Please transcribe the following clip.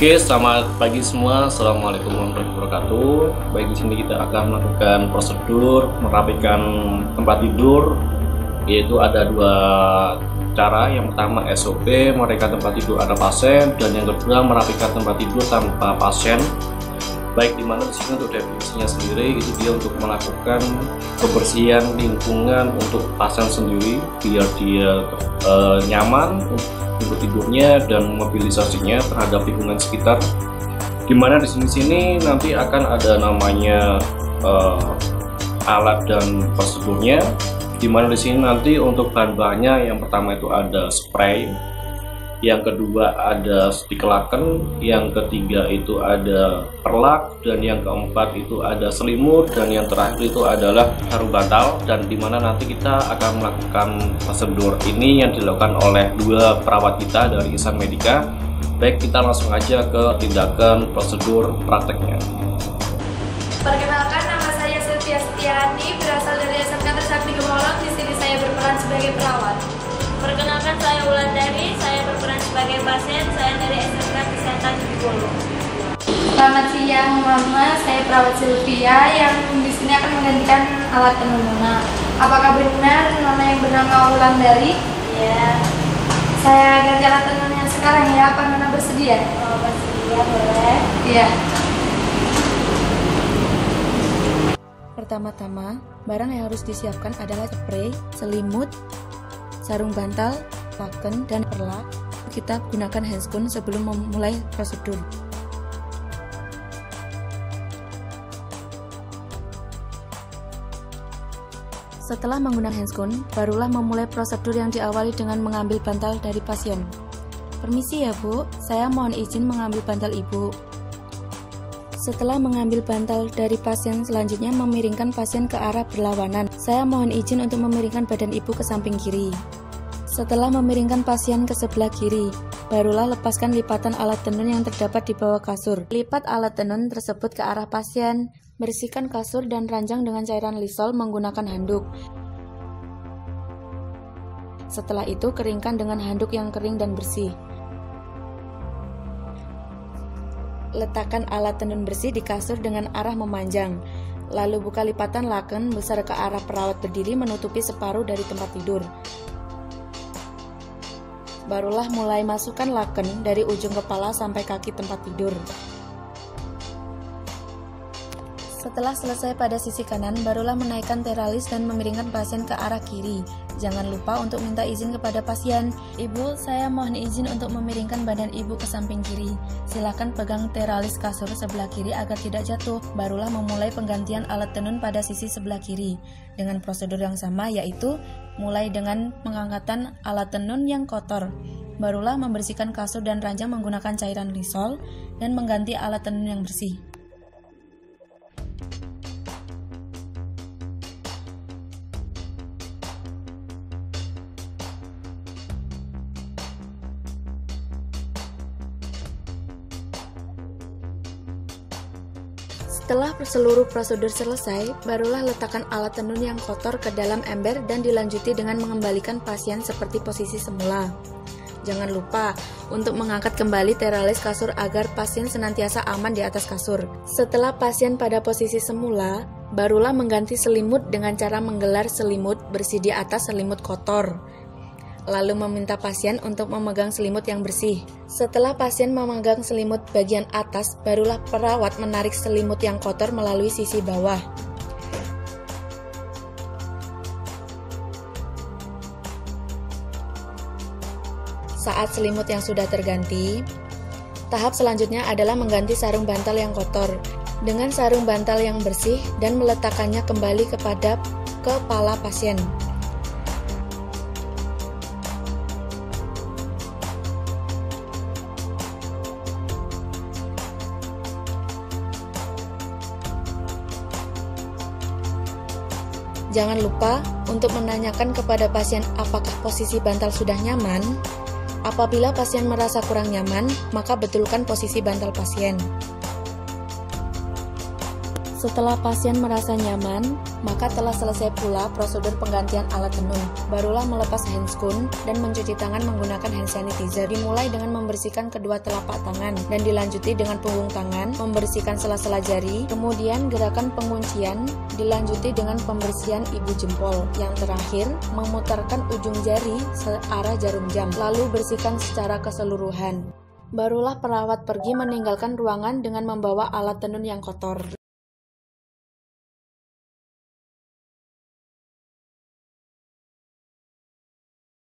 Oke, selamat pagi semua. Assalamualaikum warahmatullahi wabarakatuh. Baik, di sini kita akan melakukan prosedur merapikan tempat tidur, yaitu ada dua cara. Yang pertama SOP merapikan tempat tidur ada pasien, dan yang kedua merapikan tempat tidur tanpa pasien. Baik, dimana di sini untuk definisinya sendiri itu dia untuk melakukan kebersihan lingkungan untuk pasien sendiri biar dia nyaman untuk tidurnya dan mobilisasinya terhadap lingkungan sekitar. Dimana di sini nanti akan ada namanya alat dan prosedurnya. Dimana di sini nanti untuk bahan-bahannya yang pertama itu ada spray, yang kedua ada stik laken, yang ketiga itu ada perlak, dan yang keempat itu ada selimut, dan yang terakhir itu adalah sarung bantal. Dan dimana nanti kita akan melakukan prosedur ini yang dilakukan oleh dua perawat kita dari Ihsan Medika. Baik, kita langsung aja ke tindakan prosedur prakteknya. Perkenalkan, nama saya Sylvia Setiani, berasal dari SMK Trisakti Gemolong. Di sini saya berperan sebagai perawat. Perkenalkan, saya Wulandari, saya berperan sebagai pasien, saya dari SMK Kesehatan Gemolong. Selamat siang Mama, saya perawat Sylvia yang di sini akan menggantikan alat tenun Nona. Apakah benar Nona yang bernama Wulandari? Ya. Saya ganti alat tenun yang sekarang ya, apa Nona bersedia? Oh, bersedia, boleh. Iya. Pertama-tama, barang yang harus disiapkan adalah spray, selimut, sarung bantal, laken, dan perlak. Kita gunakan handscoon sebelum memulai prosedur. Setelah menggunakan handscoon, barulah memulai prosedur yang diawali dengan mengambil bantal dari pasien. Permisi ya Bu, saya mohon izin mengambil bantal Ibu. Setelah mengambil bantal dari pasien, selanjutnya memiringkan pasien ke arah berlawanan. Saya mohon izin untuk memiringkan badan Ibu ke samping kiri. Setelah memiringkan pasien ke sebelah kiri, barulah lepaskan lipatan alat tenun yang terdapat di bawah kasur. Lipat alat tenun tersebut ke arah pasien. Bersihkan kasur dan ranjang dengan cairan Lysol menggunakan handuk. Setelah itu, keringkan dengan handuk yang kering dan bersih. Letakkan alat tenun bersih di kasur dengan arah memanjang. Lalu buka lipatan laken besar ke arah perawat berdiri menutupi separuh dari tempat tidur. Barulah mulai masukkan laken dari ujung kepala sampai kaki tempat tidur. Setelah selesai pada sisi kanan, barulah menaikkan teralis dan memiringkan pasien ke arah kiri. Jangan lupa untuk minta izin kepada pasien. Ibu, saya mohon izin untuk memiringkan badan Ibu ke samping kiri. Silakan pegang teralis kasur sebelah kiri agar tidak jatuh. Barulah memulai penggantian alat tenun pada sisi sebelah kiri. Dengan prosedur yang sama, yaitu mulai dengan pengangkatan alat tenun yang kotor. Barulah membersihkan kasur dan ranjang menggunakan cairan Lysol dan mengganti alat tenun yang bersih. Setelah seluruh prosedur selesai, barulah letakkan alat tenun yang kotor ke dalam ember dan dilanjuti dengan mengembalikan pasien seperti posisi semula. Jangan lupa untuk mengangkat kembali teralis kasur agar pasien senantiasa aman di atas kasur. Setelah pasien pada posisi semula, barulah mengganti selimut dengan cara menggelar selimut bersih di atas selimut kotor. Lalu meminta pasien untuk memegang selimut yang bersih. Setelah pasien memegang selimut bagian atas, barulah perawat menarik selimut yang kotor melalui sisi bawah. Saat selimut yang sudah terganti, tahap selanjutnya adalah mengganti sarung bantal yang kotor dengan sarung bantal yang bersih dan meletakkannya kembali kepada kepala pasien. Jangan lupa untuk menanyakan kepada pasien apakah posisi bantal sudah nyaman. Apabila pasien merasa kurang nyaman, maka betulkan posisi bantal pasien. Setelah pasien merasa nyaman, maka telah selesai pula prosedur penggantian alat tenun. Barulah melepas handscoon dan mencuci tangan menggunakan hand sanitizer. Dimulai dengan membersihkan kedua telapak tangan dan dilanjuti dengan punggung tangan, membersihkan sela-sela jari, kemudian gerakan penguncian dilanjuti dengan pembersihan ibu jempol. Yang terakhir, memutarkan ujung jari searah jarum jam, lalu bersihkan secara keseluruhan. Barulah perawat pergi meninggalkan ruangan dengan membawa alat tenun yang kotor.